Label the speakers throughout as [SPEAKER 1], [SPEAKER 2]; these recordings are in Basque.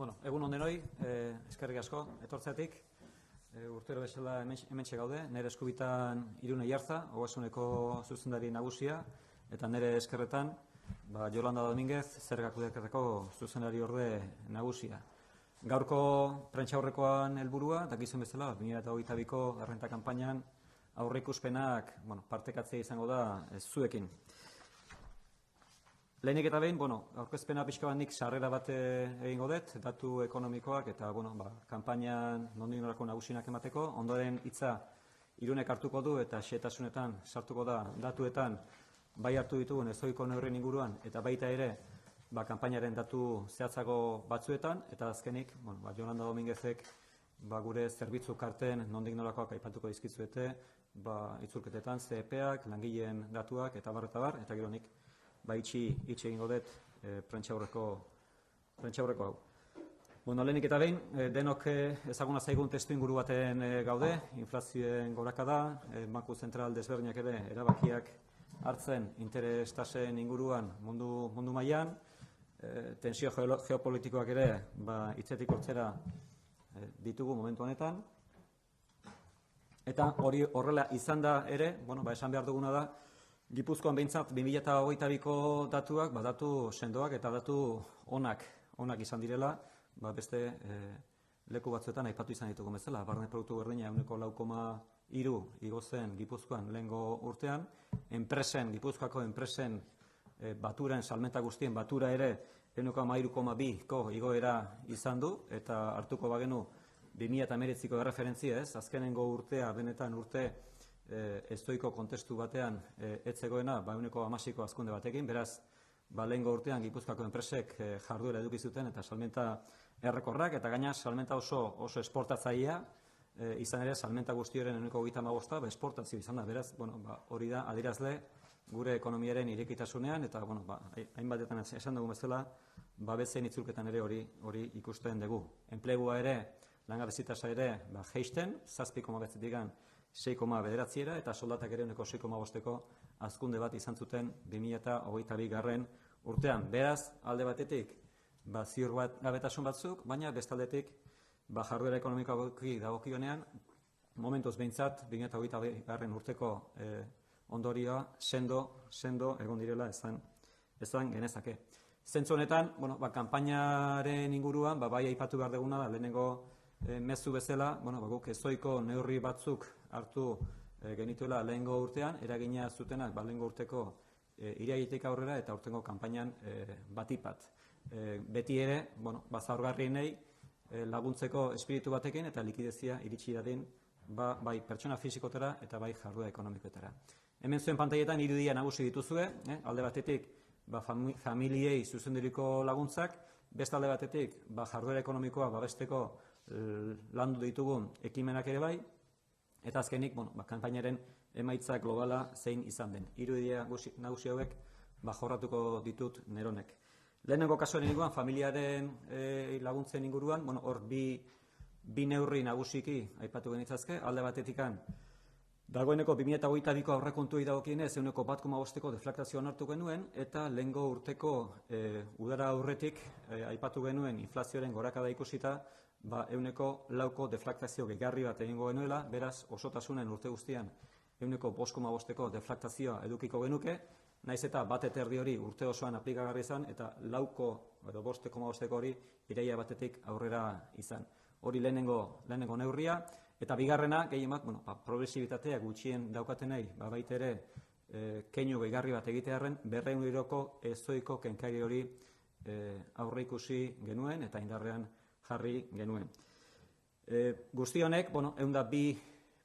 [SPEAKER 1] Egun ondenoi, eskerrik asko, etortzeatik. Urtero bezala hementxe gaude, nire eskubitan Irune Iarza, Ogasuneko zuzendari nagusia, eta nire eskerretan Yolanda Dominguez, Zerga Kudeaketako zuzendari orde nagusia. Gaurko prentsaurrekoan helburua, dakizuen bezala, 2022ko errenta kanpainan aurreikuspenak partekatzea izango da zuekin. Lehenik eta behin, aurkezpena pixka bat nik sarrera bat egingo dut, datu ekonomikoak eta kanpainan nondik norako nagusinak emateko. Ondoren hitza Irunek hartuko du eta xehetasunetan sartuko da datuetan bai hartu ditugun ezohiko neurrien inguruan eta baita ere kanpainaren datu zehatzago batzuetan eta azkenik Yolanda Dominguezek gure zerbitzu karten nondik norakoak aipatuko dizkizuete itzulketetan, CEP-ak, langileen datuak eta bar eta gero nik itxi egingo dut prentsaurreko hau. Lehenik eta behin, denok ezaguna zaigun testu inguru baten gaude, inflazioen gorakada, Banku Zentral desberdinak ere erabakiak hartzen interes tasen inguruan mundu mailan, tensio geopolitikoak ere hitzetik hortzera ditugu momentu honetan. Eta hori horrela izan da ere, esan behar duguna da, Gipuzkoan behintzat 2022ko datuak, datu sendoak eta datu onak izan direla, beste leku batzuetan aipatu izan ditugu bezala. Barne produktu berdina 4,3 igo zen Gipuzkoan lehengo urtean, Gipuzkoako enpresen baturen, salmenta guztien batura ere 13,2ko igoera izan du, eta hartuko bagenu 2019ko erreferentzia ez, azkenengo urtea, benetan urte estoiko kontestu batean etzegoena 1,6ko hazkunde batekin, beraz, lehengo urtean Gipuzkoako enpresek jarduera eduki zuten eta salmenta errekorrak, eta gaina salmenta oso esportatzailea, izan ere salmenta guztioren 1,35 esportazio izan da, beraz, hori da adierazle gure ekonomiaren irekitasunean, eta hainbatetan esan dugu bezala, bezen itzulketan ere hori ikusten dugu. Enplegua ere, langabezi tasa ere jeisten, 7,9-tikan 6,9era eta soldatak ere 6,5ko hazkunde bat izan zuten 2022 urtean. Beraz, alde batetik, ziur gabetasun batzuk, baina bestaldetik, jarduera ekonomikoki dagokionean, momentuz behintzat, 2022 urteko ondorioa sendo egon direla esan genezake. Zentzu honetan, kanpainaren inguruan, bai aipatu behar duguna da, lehenengo mezu bezala, guk ezohiko neurri batzuk hartu genituela lehengo urtean, eragina zutenak lehengo urteko irailetik aurrera eta urtengo kanpainan batipat. Beti ere, zaurgarrienei laguntzeko espiritu batekin eta likidezia iritsi dadin bai pertsona fizikotara eta bai jarduera ekonomikoetara. Hemen zuen pantailetan irudia nagusi dituzue, alde batetik familiei zuzenduriko laguntzak, beste alde batetik jarduera ekonomikoa babesteko landu ditugun ekimenak ere bai, eta azkenik, kanpainaren emaitza globala zein izan den. Irudia nagusi hauek jorratuko ditut neronek. Lehenengo kasuaren inguruan, familiaren laguntzen inguruan, hor bi neurri nagusiki aipatu genitzazke, alde batetikan, dagoeneko 2022ko aurrekontuei dagokienez 1,5ko deflaktazioa onartu genuen, eta lehengo urteko udara aurretik aipatu genuen inflazioaren gorakada ikusita, 1,4ko deflaktazio gehigarri bat egingo genuela, beraz osotasunen urte guztian 1,5ko deflaktazioa edukiko genuke, naiz eta bat eta erdi hori urte osoan aplikagarri izan, eta 5,5ko hori iraila batetik aurrera izan. Hori lehenengo neurria, eta bigarrena, gehien bat, progresibitatea gutxien daukatenei, baita ere, keinu gehigarri bat egitearen, 200 ezohiko kenkari hori aurre ikusi genuen, eta indarrean jarri genuen. Guzti honek, 102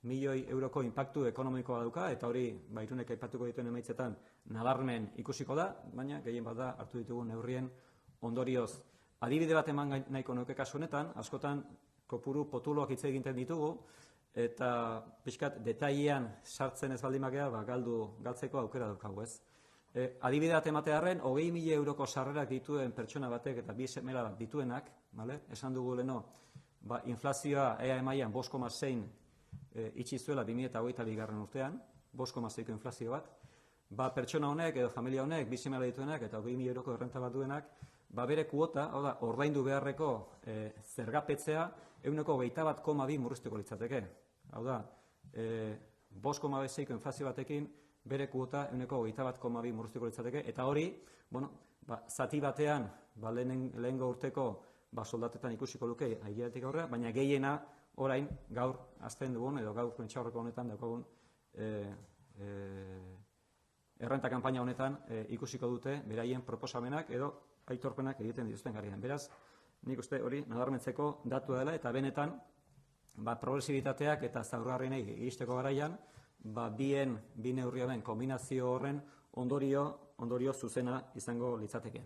[SPEAKER 1] milioi euroko inpaktu ekonomikoa dauka, eta hori, Irunek aipatuko dituen emaitzetan, nabarmen ikusiko da, baina gehien bat da hartu ditugun neurrien ondorioz. Adibide bat eman nahiko nuke kasu honetan, askotan kopuru potoloak hitz egiten ditugu, eta pixkat detailean sartzen ez baldin bagea, galtzeko aukera daukagu ez. Adibide bat ematearren, 20.000 euroko sarrerak dituen pertsona batek eta 2 semela dituenak, esan dugu leno, inflazioa EAE mailan 5,6 itxi zuela 2022 urtean, 5,6ko inflazio bat, pertsona honek edo familia honek, 2 semela dituenak eta 20.000 euroko errenta bat duenak, bere kuota, hau da, ordaindu beharreko zergapetzea 21,2 murriztuko litzateke. Hau da, 5,6ko inflazio batekin bere kuota 21,2 murriztuko litzateke, eta hori, zati batean, lehengo urteko soldatetan ikusiko luke aileatik aurrera, baina gehiena orain gaur azten dugun, edo gaur prentsaurreko honetan daukagun errenta kanpaina honetan ikusiko dute beraien proposamenak edo aitorpenak egiten dituzten garaian. Beraz, nik uste hori nabarmentzeko datua dela, eta benetan progresibitateak eta zaurgarrienei iristeko garaian, bi neurri hauen kombinazio horren ondorio zuzena izango litzateke.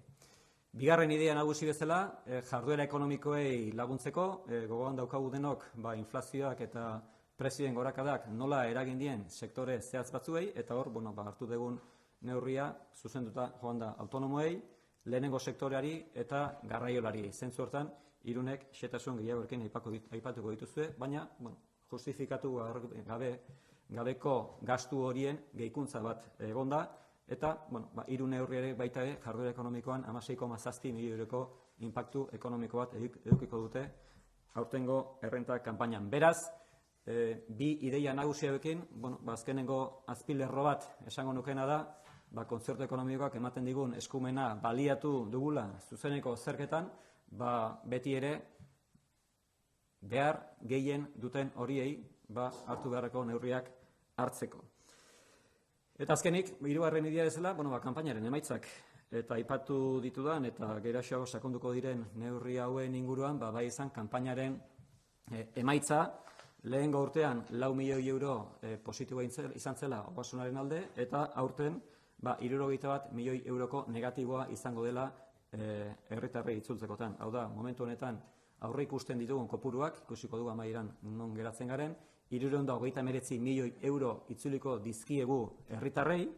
[SPEAKER 1] Bigarren idea nagusi bezala, jarduera ekonomikoei laguntzeko, gogoan daukagu denok inflazioak eta prezioen gorakadak nola eragin dien sektore zehatz batzuei, eta hor, hartu dugun neurria zuzenduta joan da autonomoei, lehenengo sektoreari eta garraiolari. Zentzu hortan, Irunek xehetasun gehiago erken aipatuko dituzue, baina justifikatu gabeko gastu horien gehikuntza bat egonda, eta Irun neurriare baita jarduera ekonomikoan 16,7 milioi euroko inpaktu ekonomiko bat edukiko dute aurtengo errenta kanpainan. Beraz, bi ideia nagusi hauekin, azkenengo azpilerro bat esango nukena da, kontzertu ekonomikoak ematen digun eskumena baliatu dugula zuzeneko zerketan, beti ere behar gehien duten horiei hartu beharreko neurriak hartzeko. Eta azkenik, hirugarren idea bezala, kanpainaren emaitzak eta aipatu ditudan eta geraxeago sakonduko diren neurri hauen inguruan, bai izan kanpainaren emaitza, lehengo urtean 4 milioi euro positiboa izan zela ogasunaren alde, eta aurten 61 milioi euroko negatiboa izango dela herritarrei itzultzekotan. Hau da, momentu honetan aurre ikusten ditugun kopuruak, ikusiko dugu amaieran non geratzen garen, 329 milioi euro itzuliko dizkiegu herritarrei,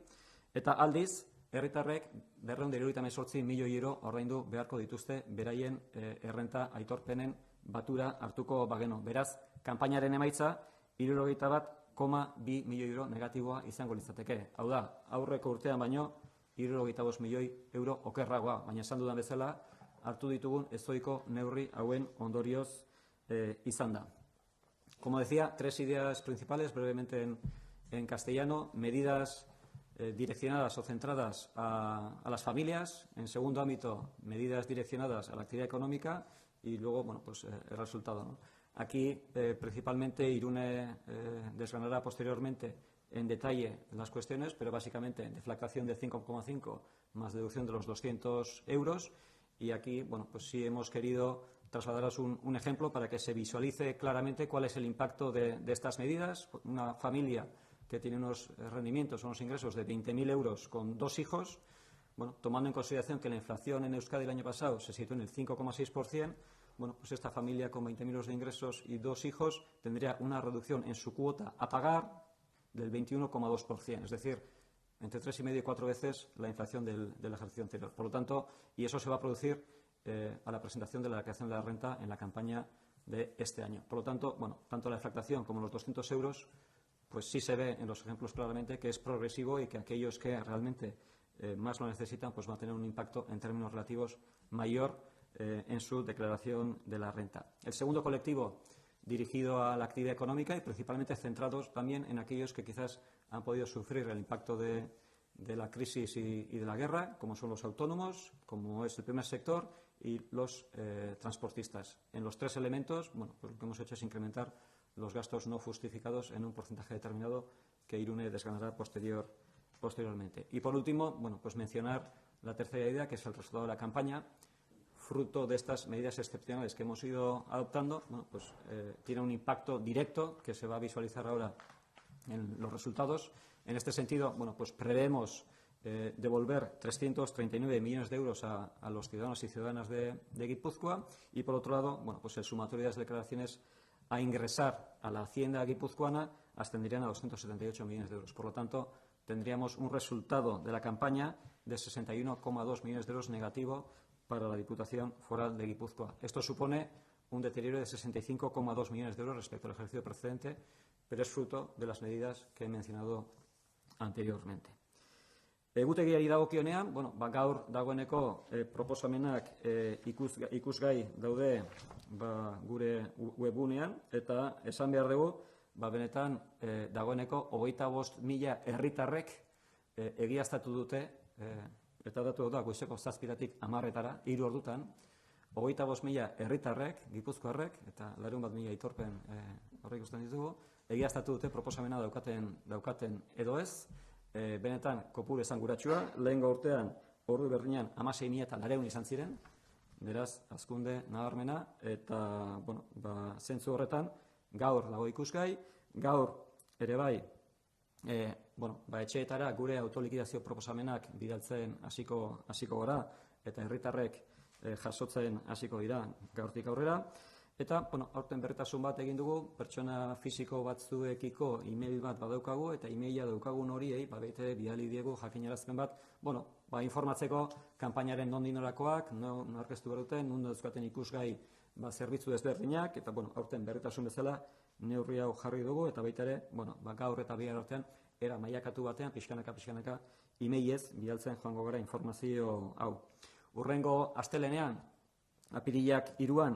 [SPEAKER 1] eta aldiz, herritarrek 278 milioi euro ordaindu beharko dituzte beraien errenta aitorpenen batura hartuko bageno. Beraz, kanpainaren emaitza 61,2 milioi euro negatiboa izango litzateke. Hau da, aurreko urtean baino 65 milioi euro okerragoa, baina esan dudan bezala, hartu ditugun ezoiko neurri hauen ondorioz izan da. Como decía, 3 ideas principales, brevemente en castellano: medidas direccionadas o centradas a las familias; en segundo ámbito, medidas direccionadas a la actividad económica; y luego, el resultado. Aquí, principalmente, Irune desgranará posteriormente en detalle las cuestiones, pero básicamente deflactación del 5,5 más deducción de los 200 euros. Y aquí, sí hemos querido trasladaros un ejemplo para que se visualice claramente cuál es el impacto de estas medidas. Una familia que tiene unos rendimientos, unos ingresos de 20.000 euros con 2 hijos, tomando en consideración que la inflación en Euskadi el año pasado se situó en el 5,6%, esta familia con 20.000 euros de ingresos y 2 hijos tendría una reducción en su cuota a pagar del 21,2%, es decir, entre 3,5 y 4 veces la inflación del ejercicio anterior. Por lo tanto, y eso se va a producir a la presentación de la declaración de la renta en la campaña de este año. Por lo tanto, tanto la deflactación como los 200 euros, pues sí se ve en los ejemplos claramente que es progresivo y que aquellos que realmente más lo necesitan, pues va a tener un impacto en términos relativos mayor en su declaración de la renta. El segundo colectivo, dirigido a la actividad económica y principalmente centrados también en aquellos que quizás han podido sufrir el impacto de la crisis y de la guerra, como son los autónomos, como es el primer sector, y los transportistas. En los 3 elementos, pues lo que hemos hecho es incrementar los gastos no justificados en un porcentaje determinado que Irune desgranará posteriormente. Y por último, pues mencionar la tercera idea, que es el resultado de la campaña. Fruto de estas medidas excepcionales que hemos ido adoptando, tiene un impacto directo que se va a visualizar ahora en los resultados. En este sentido, pues preveemos devolver 339 millones de euros a los ciudadanos y ciudadanas de Guipúzcoa, y por otro lado, pues el sumatorio de las declaraciones a ingresar a la hacienda guipuzcoana ascenderían a 278 millones de euros. Por lo tanto, tendríamos un resultado de la campaña de 61,2 millones de euros negativo para la Diputación Foral de Guipúzcoa. Esto supone un deterioro de 65,2 millones de euros respecto al ejercicio precedente, pero es fruto de las medidas que he mencionado anteriormente. Egutegiari dagokionean, gaur dagoeneko proposamenak ikusgai daude gure webgunean, eta esan behar dugu, benetan dagoeneko 25.000 herritarrek egiaztatu dute, eta datu da goizeko 7:00 10:00, 3 ordutan, 25.000 herritarrek, gipuzkoarrek, eta 100.000 aitorpen horrek ikusten ditugu, egiaztatu dute proposamena daukaten edo ez, benetan kopuru esanguratsua, lehengo urtean ordu berdinean 16.400 izan ziren, beraz, hazkunde nabarmena, eta, zentzu horretan, gaur dago ikusgai, gaur ere bai, etxeetara gure autolikidazio proposamenak bidaltzen hasiko gara, eta herritarrek jasotzen hasiko dira gaurtik aurrera. Eta, aurten berritasun bat egin dugu, pertsona fisiko batzuekiko e-mail bat badaukagu, eta e-maila daukagun horiei, baita bidali diegu jakinarazpen bat, informatzeko kanpainaren nondinorakoak, non aurkeztu behar duten, non dauzkaten ikusgai zerbitzu desberdinak, eta, aurten berritasun bezala neurri hau jarri dugu, eta baita ere, gaur eta bihar artean, era mailakatu batean, pixkanaka, e-mailez bidaltzen joango gara informazio hau. Hurrengo astelenean, apirilak 3an,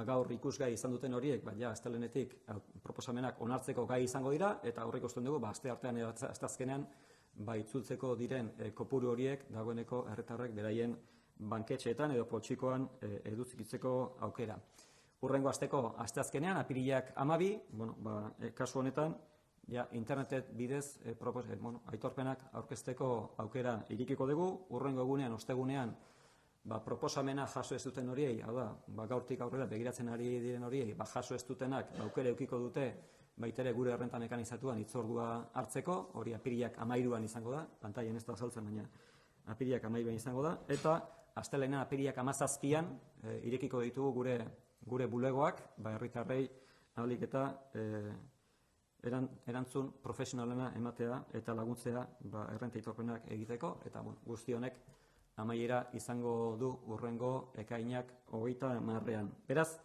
[SPEAKER 1] gaur ikusgai izan duten horiek, astelenetik proposamenak onartzeko gai izango dira, eta aurreko ikusten dugu, aste artean eta azkenean, itzultzeko diren kopuru horiek dagoeneko herritarrek beraien banketxeetan edo poltsikoan edukitzeko aukera. Hurrengo asteko asteazkenean, apirilak 12, kasu honetan, internetet bidez aitorpenak aurkezteko aukera irikiko dugu, hurrengo egunean, ostegunean, proposamena jaso ez duten horiei, hau da, gaurtik aurrera begiratzen ari diren horiei, jaso ez dutenak aukera eukiko dute, baitere gure errenta mekanizatuan hitzordua hartzeko, hori apirilak 13an izango da, pantailan ez da azaltzen, baina apirilak 13an izango da, eta astelenean apirilak 17an irekiko ditugu gure bulegoak, herritarrei ahalik eta erantzun profesionalena ematea eta laguntzea errenta aitorpenak egiteko, eta guzti honek amaiera izango du hurrengo ekainak 30an. Beraz,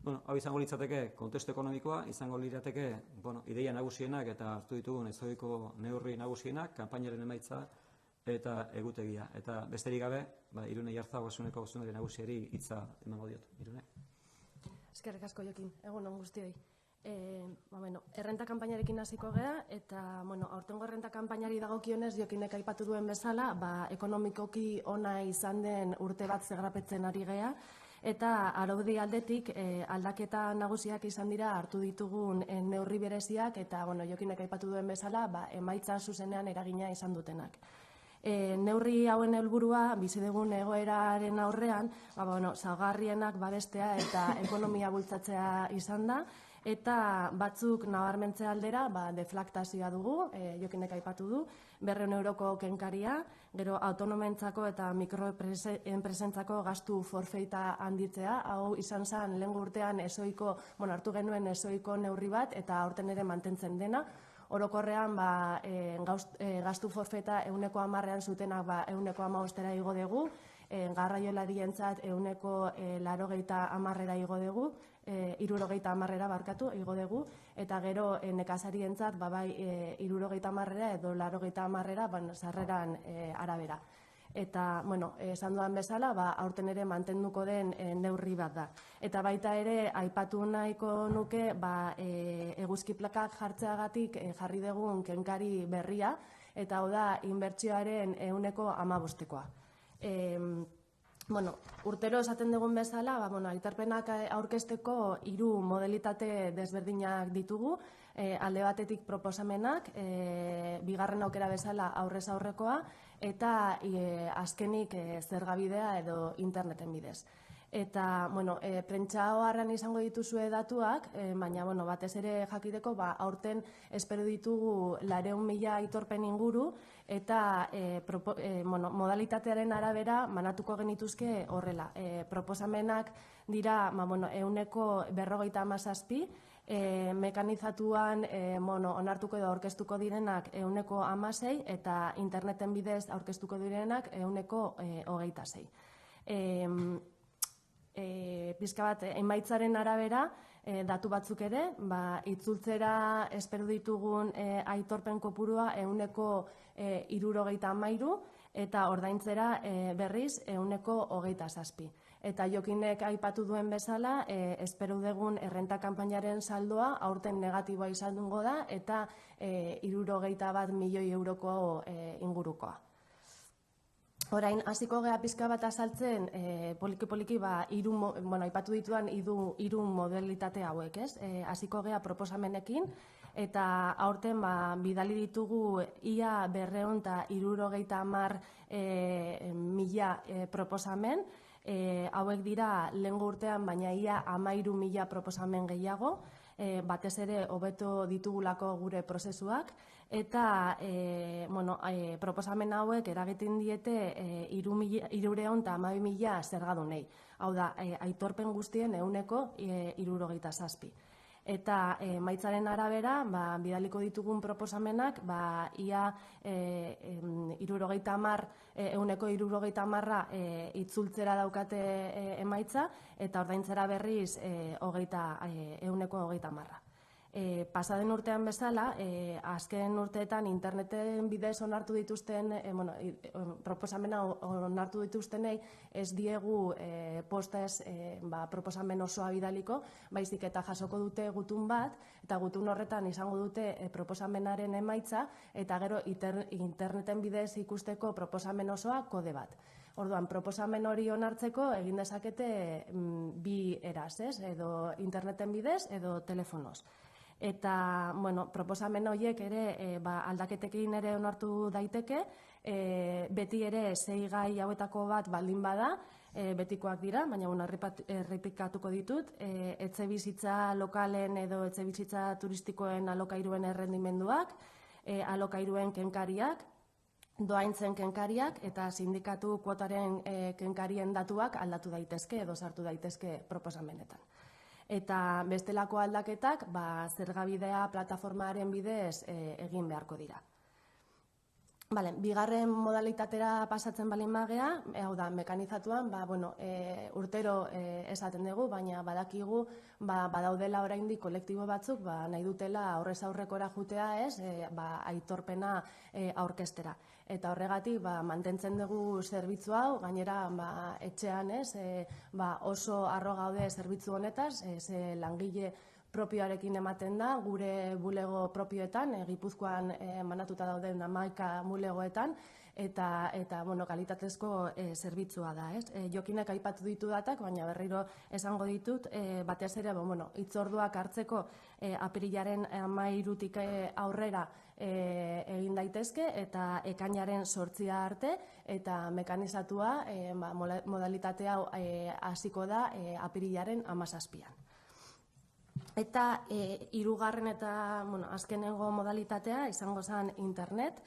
[SPEAKER 1] hau izango litzateke kontestu ekonomikoa, izango lirateke ideia nagusienak eta hartu ditugun ezohiko neurri nagusienak, kanpainaren emaitza eta egutegia. Eta besterik gabe, Irune Iarza Ogasuneko zuzendari nagusiari hitza emango diot. Irune.
[SPEAKER 2] Eskerrik asko, Jokin. Egun on guztioi. Errenta kanpainarekin hasiko gea, eta aurtengo errenta kanpainari dagokionez Jokinek aipatu duen bezala, ekonomikoki ona izan den urte bat zegrapetzen ari gea, eta araudi aldetik aldaketa nagusiak izan dira hartu ditugun neurri bereziak, eta Jokinek aipatu duen bezala, emaitza zuzenean eragina izan dutenak. Neurri hauen helburua bizi dugun egoeraren aurrean, zaurgarrienak babestea eta ekonomia bultzatzea izan da, eta batzuk nabarmentzea aldera deflaktazioa dugu, Jokinek aipatu du, 200 euroko kenkaria, gero autonomentzako eta mikroenpresentzako gastu forfeita handitzea, hau izan zen lehengo urtean hartu genuen ezoiko neurri bat, eta aurten ere mantentzen dena. Orokorrean, gastu forfeta 110ean zutenak 115era igo dugu, garraiolarientzat 180era igo dugu, 70era igo dugu, eta gero nekazarientzat 70era edo 80era sarreran arabera. Eta, esan dudan bezala, aurten ere mantenduko den neurri bat da. Eta baita ere, aipatu nahiko nuke, eguzki plakak jartzeagatik jarri dugun kenkari berria, eta hau da, inbertsioaren 15%koa. Urtero esaten dugun bezala, aitorpenak aurkezteko 3 modalitate desberdinak ditugu, alde batetik proposamenak, bigarren aukera bezala aurrez aurrekoa, eta azkenik zergabidea edo interneten bidez. Eta, prentsa oharrean izango dituzue datuak, baina, batez ere jakiteko, aurten espero ditugu 400.000 aitorpen inguru, eta modalitatearen arabera manatuko genituzke horrela. Proposamenak dira 157, mekanizatuan onartuko edo aurkeztuko direnak 116, eta interneten bidez aurkeztuko direnak 126. Pizka bat, emaitzaren arabera, datu batzuk ere, itzultzera espero ditugun aitorpen kopurua 163 eta ordaintzera berriz 127. Eta Jokinek aipatu duen bezala, espero dugun errenta kanpainaren saldoa aurten negatiboa izango da eta 61 milioi euroko ingurukoa. Orain, hasiko gea pizka bat azaltzen, poliki-poliki, aipatu ditudan hiru modalitate hauek, ez? Hasiko gea proposamenekin, eta aurten bidali ditugu ia 270.000 proposamen, hauek dira lehengo urtean, baina ia 13.000 proposamen gehiago, batez ere hobeto ditugulako gure prozesuak, eta proposamen hauek eragiten diete 312.000 zergadunei. Hau da, aitorpen guztien 167. Eta maitzaren arabera, bidaliko ditugun proposamenak, ia 70 itzultzera daukate emaitza, eta ordaintzera berriz 130. Pasaden urtean bezala, azken urteetan interneten bidez onartu dituzten, proposamena onartu dituztenei ez diegu postez proposamen osoa bidaliko, baizik eta jasoko dute gutun bat, eta gutun horretan izango dute proposamenaren emaitza, eta gero interneten bidez ikusteko proposamen osoa kode bat. Orduan, proposamen hori onartzeko egin dezakete bi eraz, edo interneten bidez, edo telefonoz. Eta, proposamen horiek ere aldaketekin ere onartu daiteke, beti ere 6 gai hauetako bat baldin bada, betikoak dira, baina errepikatuko ditut, etxebizitza lokalen edo etxebizitza turistikoen alokairuen errendimenduak, alokairuen kenkariak, doaintzen kenkariak eta sindikatu kuotaren kenkarien datuak aldatu daitezke edo sartu daitezke proposamenetan. Eta bestelako aldaketak zergabidea plataformaren bidez egin beharko dira. Bigarren modalitatera pasatzen balin bagea, hau da, mekanizatuan, urtero esaten dugu, baina badakigu badaudela oraindik kolektibo batzuk nahi dutela aurrez aurrekora jutea aitorpena aurkeztera. Eta horregatik mantentzen dugu zerbitzu hau, gainera etxean oso harro gaude zerbitzu honetaz, langile propioarekin ematen da, gure bulego propioetan, Gipuzkoan banatuta dauden 11 bulegoetan, eta kalitatezko zerbitzua da. Jokinek aipatu ditu datak, baina berriro esango ditut, batez ere, hitzorduak hartzeko apirilaren 13-tik aurrera egin daitezke, eta ekainaren 8 arte, eta mekanizatua modalitate hau hasiko da apirilaren 17an. Eta hirugarren eta azkenengo modalitatea izango zen internet.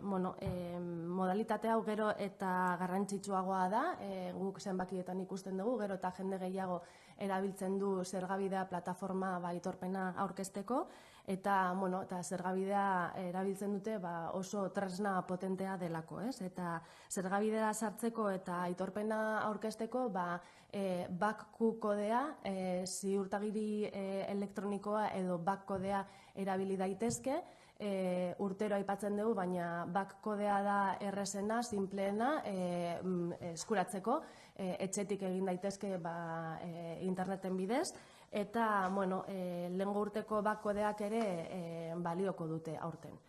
[SPEAKER 2] Modalitate hau gero eta garrantzitsuagoa da, guk zenbakietan ikusten dugu, gero eta jende gehiago erabiltzen du zergabidea plataforma aitorpena aurkezteko, eta zergabidea erabiltzen dute oso tresna potentea delako. Eta zergabidea sartzeko eta aitorpena aurkezteko BAC kodea, ziurtagiri elektronikoa edo BAC kodea erabili daitezke, urtero aipatzen dugu, baina BAC kodea da errezena, sinpleena, eskuratzeko, etxetik egin daitezke interneten bidez, eta lehengo urteko BAC kodeak ere balioko dute aurten.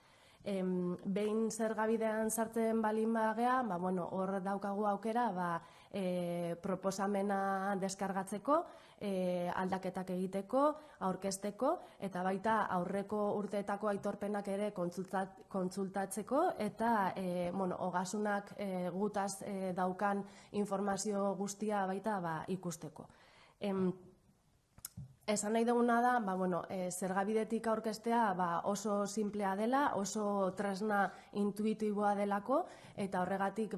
[SPEAKER 2] Behin zergabidean sartzen balin bagea, hor daukagu aukera proposamena deskargatzeko, aldaketak egiteko, aurkezteko, eta baita aurreko urteetako aitorpenak ere kontsultatzeko, eta ogasunak gutaz daukan informazio guztia baita ikusteko. Esan nahi duguna da, zergabidetik aurkeztea oso simplea dela, oso tresna intuitiboa delako, eta horregatik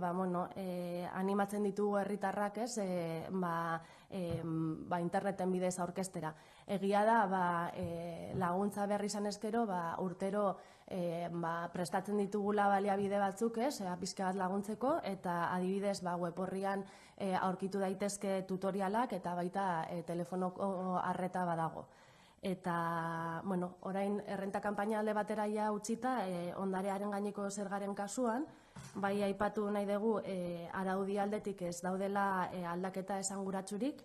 [SPEAKER 2] animatzen ditugu herritarrak interneten bidez aurkeztera. Egia da, laguntza berri izan ezkero, urtero prestatzen ditugula baliabide batzuk, pixka bat laguntzeko, eta adibidez web orrian aurkitu daitezke tutorialak eta baita telefonoko arreta badago. Eta, orain errenta kanpaina alde batera ja utzita, ondarearen gaineko zergaren kasuan, bai aipatu nahi dugu araudi aldetik ez daudela aldaketa esanguratsurik.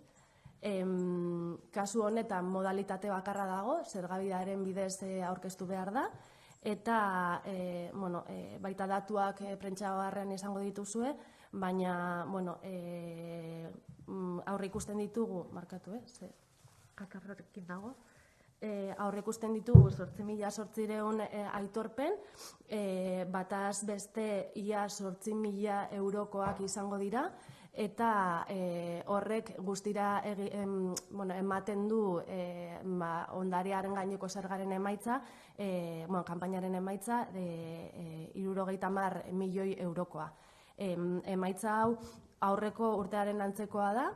[SPEAKER 2] Kasu honetan modalitate bakarra dago, zergabidearen bidez aurkeztu behar da, eta baita datuak prentsagarrian izango dituzue, baina aurre ikusten ditugu, markatu, kakarrekin dago, aurre ikusten ditugu 8.800 aitorpen, bataz beste ia 8.000 eurokoak izango dira, eta horrek guztira ematen du ondarearen gaineko zergaren emaitza, kanpainaren emaitza 70 milioi eurokoa. Emaitza hau aurreko urtearen antzekoa da,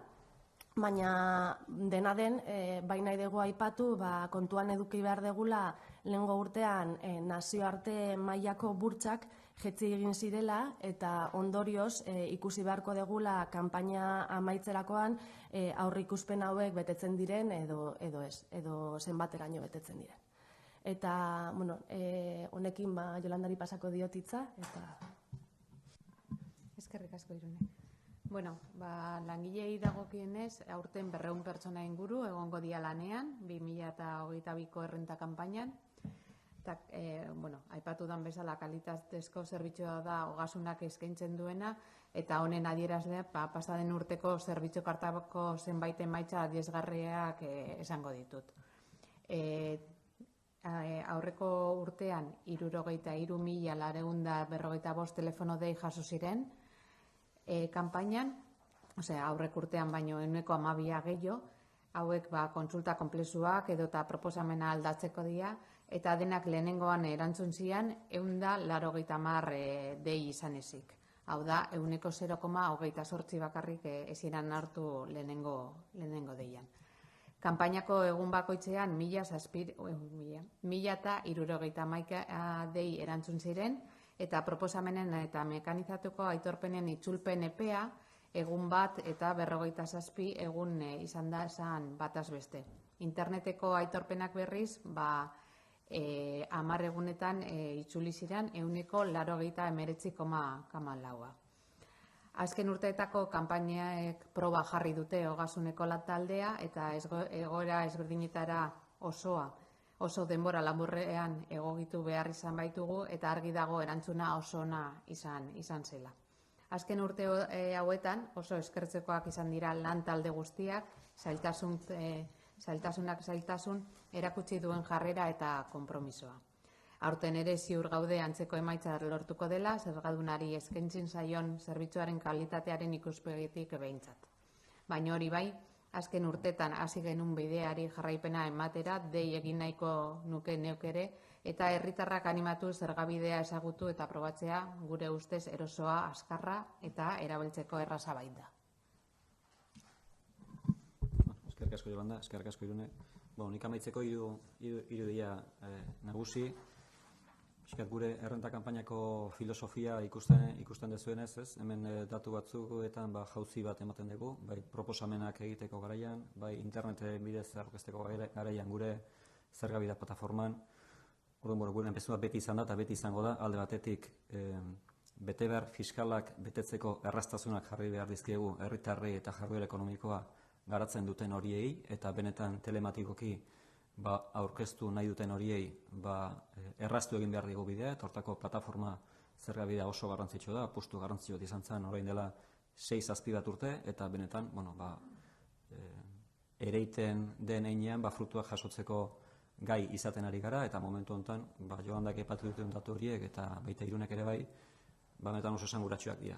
[SPEAKER 2] baina dena den, bai nahi dugu aipatu, kontuan eduki behar degula lehengo urtean nazioarte mailako burtsak jetzi egin zirela, eta ondorioz ikusi beharko degula kanpaina amaitzerakoan aurreikuspen hauek betetzen diren edo ez, edo zenbateraino betetzen diren. Eta, honekin Jolandari pasako diotitza, eta...
[SPEAKER 3] Eskerrik asko, Irune. Langilei dagokienez, aurten 200 pertsona inguru egongo dira lanean, 2022ko errenta kanpainan. Aipatu dan bezala kalitatezko zerbitzua da ogasunak eskaintzen duena, eta honen adierazlea pasaden urteko zerbitzu kartako zenbait emaitza adierazgarriak esango ditut. Aurreko urtean 63.445 telefono dei jaso ziren kanpainan, aurreko urtean baino 12% gehiago, hauek kontsulta konplexuak edota proposamena aldatzeko dira, eta denak lehenengoan erantzun zian 180 dei izan ezik. Hau da, 0,28 bakarrik eziran hartu lehenengo deian. Kanpainako egun bakoitzean 1.061 dei erantzun ziren, eta proposamenen eta mekanizatuko aitorpenen itzulpen epea egun bat eta 57 egun izan da esan bataz beste. Interneteko aitorpenak berriz, 10 egunetan itzuli ziren 189,4. Azken urteetako kanpainaek proba jarri dute ogasuneko taldea, eta egoera ezberdinetara oso denbora laburrean egokitu behar izan baitugu, eta argi dago erantzuna oso ona izan zela. Azken urte hauetan oso eskertzekoak izan dira lan talde guztiak, zailtasun erakutsi duen jarrera eta konpromisoa. Aurten ere ziur gaude antzeko emaitza lortuko dela, zergadunari eskaintzen zaion zerbitzuaren kalitatearen ikuspegitik behintzat. Baina hori bai, azken urtetan hasi genuen bideari jarraipena ematera, dei egin nahiko nuke neuk ere, eta herritarrak animatu zergabidea ezagutu eta probatzea gure ustez erosoa, azkarra eta erabiltzeko erraza baita.
[SPEAKER 1] Eskerrik asko, Jolanda, eskerrik asko, Irune. Nik amaitzeko hiru dira nagusi. Gure errenta kanpainako filosofia ikusten dezuenez, hemen datu batzuetan jauzi bat ematen dugu, bai proposamenak egiteko garaian, bai internet bidez aurkezteko garaian gure zergabide plataforman. Gure enpresa beti izan da eta beti izango da, alde batetik betebehar fiskalak betetzeko erraztasunak jarri behar dizkiegu herritarrei eta jarduera ekonomikoa garatzen duten horiei, eta benetan telematikoki aurkeztu nahi duten horiei erraztu egin behar dugu bidea, eta hortako plataforma zergabidea oso garrantzitsua da, apustu garrantzitsua izan zen orain dela 6-7 bat urte, eta benetan ereiten den heinean frutuak jasotzeko gai izaten ari gara, eta momentu honetan Jolandak aipatu duten datu horiek eta baita Irunek ere bai, benetan oso esanguratsuak dira.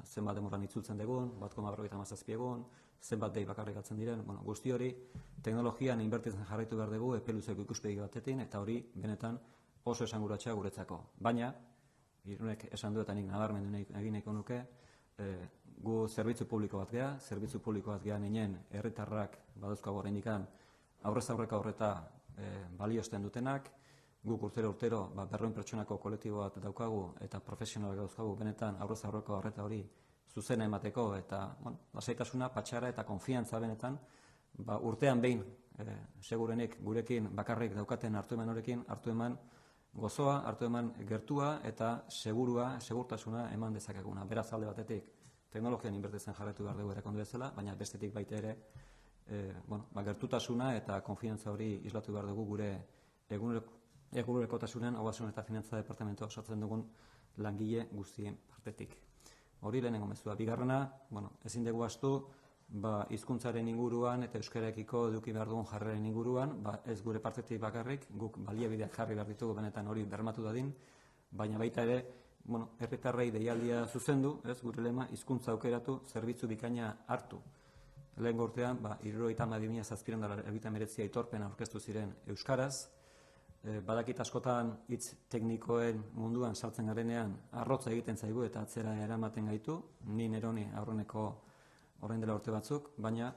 [SPEAKER 1] Zenbat demoran itzultzen dugun, 1,57 egun, zenbat dei bakarrik atzen diren, guzti hori teknologian inbertitzen jarraitu behar dugu epeluzeko ikuspegi batetin, eta hori benetan oso esanguratsua guretzako. Baina, Irunek esan du eta nik nabarmendu egin nahiko nuke, gu zerbitzu publiko bat geha, zerbitzu publiko bat geha ninen herritarrak baduzko oraindik aurrez aurreko aurreta baliosten dutenak, guk urtero 200 pertsonako kolektibo bat daukagu eta profesionalak dauzkagu benetan aurrez aurreko arreta hori zuzena emateko eta lasaitasuna, patxara eta konfiantza benetan urtean behin segurenik gurekin bakarrik daukaten hartu eman horekin hartu eman gozoa, hartu eman gertua eta segurtasuna eman dezakeguna. Beraz alde batetik teknologian inbertitzen jarraitu behar dugu erakondu bezala, baina bestetik baita ere gertutasuna eta konfiantza hori islatu behar dugu gure egunerokotasunen ogasun eta finantza departamentoa osatzen dugun langile guztien partetik. Hori lehenengo mezua. Bigarrena, ezin dugu ahaztu, hizkuntzaren inguruan eta euskararekiko eduki behar dugun jarreren inguruan, ez gure partetik bakarrik, guk baliabideak jarri behar ditugu benetan hori bermatu dadin, baina baita ere, herritarrei deialdia zuzendu, gure lema, hizkuntza aukeratu, zerbitzu bikaina hartu. Lehen gortean, 72.729 aitorpen aurkeztu ziren euskaraz, badakit askotan hitz teknikoen munduan sartzen garenean arrotza egiten zaigu eta atzera eramaten gaitu, ni neroni aurreneko orain dela urte batzuk, baina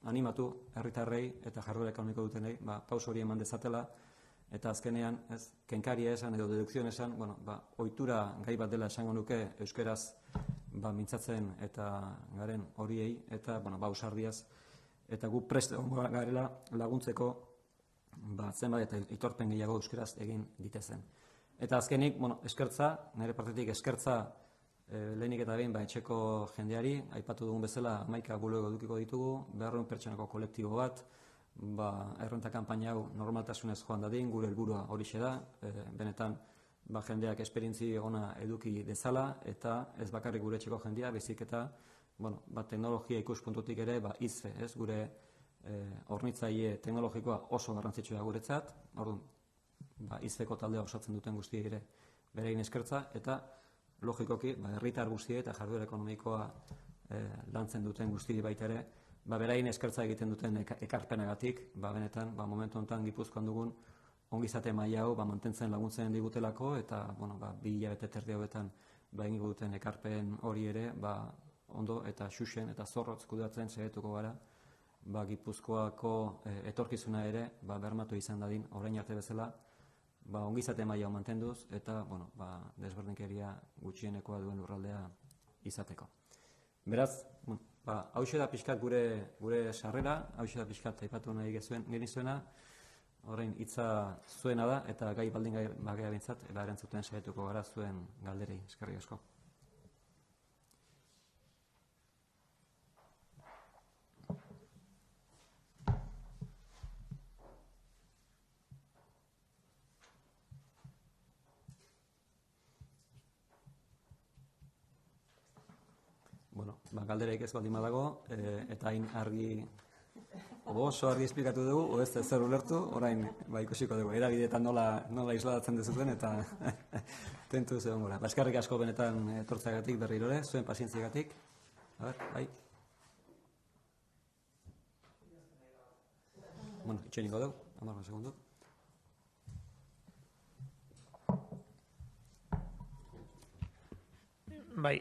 [SPEAKER 1] animatu herritarrei eta jarduera ekonomiko dutenei pauso hori eman dezatela eta azkenean kenkaria esan edo dedukzioan esan, ohitura gai bat dela esango nuke euskeraz mintzatzen eta garen horiei eta ausardiaz eta gu prest egongo garela laguntzeko zenbat eta aitorpen gehiago euskeraz egin ditezen. Eta azkenik, eskertza, nire partetik eskertza lehenik eta behin etxeko jendeari, aipatu dugun bezala 11 bulego edukiko ditugu, 200 pertsonako kolektibo bat, errenta kanpaina hau normaltasunez joan dadin, gure helburua horixe da, benetan jendeak esperientzi ona eduki dezala, eta ez bakarrik gure etxeko jendea, bezik eta teknologia ikuspuntutik ere, IZFE, gure hornitzaile teknologikoa oso garrantzitsua guretzat, orduan, IZFeko taldea osatzen duten guztiei ere berein eskertza, eta logikoki, herritar guztiei eta jarduera ekonomikoa lantzen duten guztiei baita ere, berain eskertza egiten duten ekarpenagatik, benetan, momentu honetan Gipuzkoan dugun ongizate maila hau mantentzen laguntzen digutelako, eta 2 hilabete terdi hauetan egingo duten ekarpen hori ere, ondo eta xuxen eta zorrotz kudeatzen saiatuko gara, Gipuzkoako etorkizuna ere bermatu izan dadin, orain arte bezala, ongizate maila mantenduz eta desberdinkeria gutxienekoa duen lurraldea izateko. Beraz, hauxe da pixkat gure sarrera, hauxe da pixkat aipatu nahi genizuena, orain hitza zuena da eta gai baldin bagea bintzat, erantzuten saiatuko gara zuen galderei. Eskerrik asko. Galdereik ez baldin badago, eta hain oso argi esplikatu dugu, ez zer ulertu, orain ikusiko dugu, erabideetan nola isladatzen dezuten, eta tentu zegoen gora. Eskerrik asko benetan etortzeagatik berriro ere, zuen pazientziagatik. Itxoin ingo dugu, 10 segundu.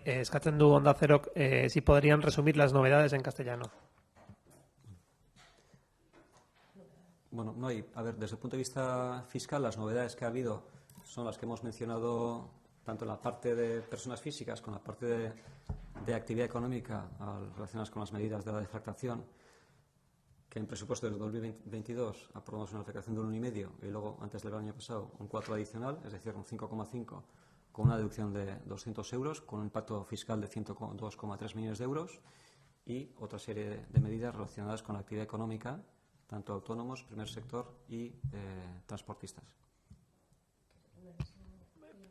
[SPEAKER 4] Eskatzen du Onda Cerok si podrían resumir las novedades en castellano.
[SPEAKER 1] No hay. A ver, desde el punto de vista fiscal, las novedades que ha habido son las que hemos mencionado tanto en la parte de personas físicas como en la parte de actividad económica relacionadas con las medidas de la deflactación, que en presupuesto del 2022 aprobamos una deflactación de un 1,5 y luego, antes del año pasado, un 4 adicional, es decir, un 5,5 con una deducción de 200 euros, con un impacto fiscal de 102,3 millones de euros y otra serie de medidas relacionadas con la actividad económica, tanto autónomos, primer sector y transportistas.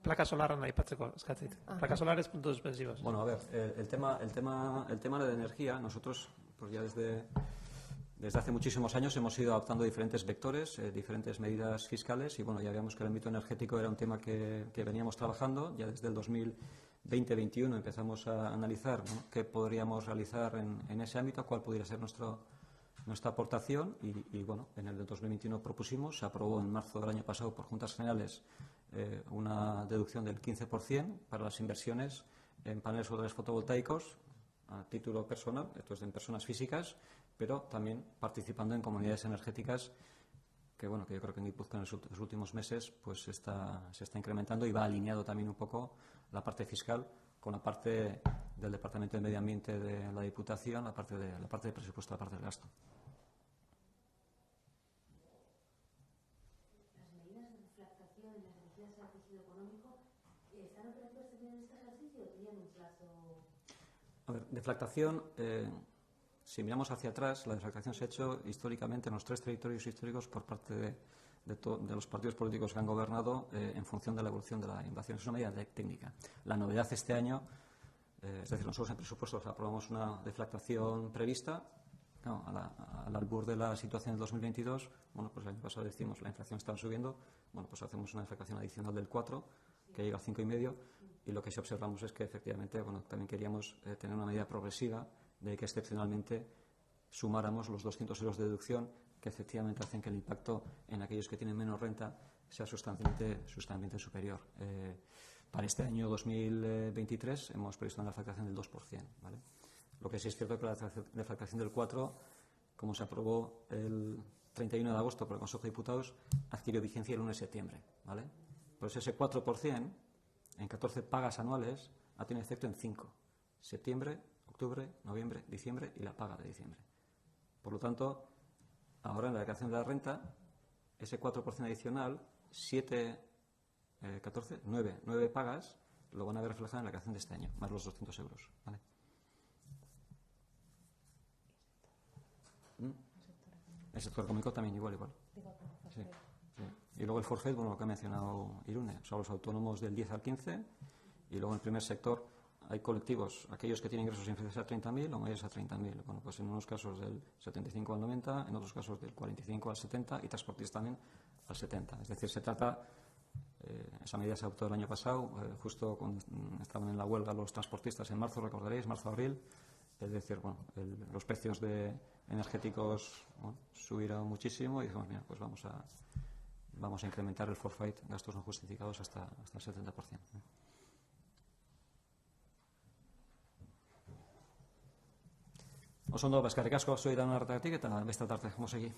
[SPEAKER 4] Placa solar aipatzeko eskatzit. Placa solares puntos suspensivos.
[SPEAKER 1] A ver, el tema de energía, nosotros pues ya desde hace muchísimos años hemos ido adoptando diferentes vectores, diferentes medidas fiscales y ya veíamos que el ámbito energético era un tema que veníamos trabajando. Ya desde el 2020-21 empezamos a analizar qué podríamos realizar en ese ámbito, cuál pudiera ser nuestra aportación y en el de 2021 propusimos, se aprobó en marzo del año pasado por Juntas Generales una deducción del 15% para las inversiones en paneles solares fotovoltaicos a título personal, esto es en personas físicas, pero también participando en comunidades energéticas que yo creo que en Guipúzcoa en los últimos meses pues se está incrementando y va alineado también un poco la parte fiscal con la parte del Departamento de Medio Ambiente de la Diputación, la parte de presupuesto, la parte del gasto.
[SPEAKER 5] Las medidas de deflactación en las dirigidas al tejido económico ¿están operativas también en este ejercicio o tenían un plazo?
[SPEAKER 1] A ver, deflactación, si miramos hacia atrás, la deflactación se ha hecho históricamente en los 3 territorios históricos por parte de los partidos políticos que han gobernado en función de la evolución de la inflación. Es una medida técnica. La novedad este año, es decir, nosotros en presupuestos aprobamos una deflactación prevista, no, al albur de la situación del 2022. Bueno, pues el año pasado decimos la inflación estaba subiendo, bueno, pues hacemos una deflactación adicional del 4, que llega al 5,5, y lo que sí observamos es que efectivamente, bueno, también queríamos tener una medida progresiva de que excepcionalmente sumáramos los 200 euros de deducción que efectivamente hacen que el impacto en aquellos que tienen menos renta sea sustancialmente superior. Para este año 2023 hemos previsto una deflactación del 2%. ¿Vale? Lo que sí es cierto que la deflactación del 4%, como se aprobó el 31 de agosto por el Consejo de Diputados, adquirió vigencia el 1 de septiembre. ¿Vale? Pues ese 4% en 14 pagas anuales ha tenido efecto en 5. Septiembre, octubre, noviembre, diciembre y la paga de diciembre. Por lo tanto, ahora en la declaración de la renta, ese 4% adicional, 9 pagas, lo van a ver reflejado en la declaración de este año, más los 200 euros. ¿Vale? El sector económico también igual. Sí. Y luego el forfait, bueno, lo que ha mencionado Irune, son los autónomos del 10 al 15, y luego en el primer sector hay colectivos, aquellos que tienen ingresos inferiores a 30.000 o mayores a 30.000. Bueno, pues en unos casos del 75 al 90, en otros casos del 45 al 70 y transportistas también al 70. Es decir, se trata, esa medida se adoptó el año pasado, justo cuando estaban en la huelga los transportistas en marzo, recordaréis, marzo-abril. Es decir, bueno, los precios energéticos subieron muchísimo y dijimos, mira, pues vamos a incrementar el forfait, gastos no justificados, hasta el 70%. Oso ondo, eskerrik asko, zuei da narratik eta beste tarte, mosegi.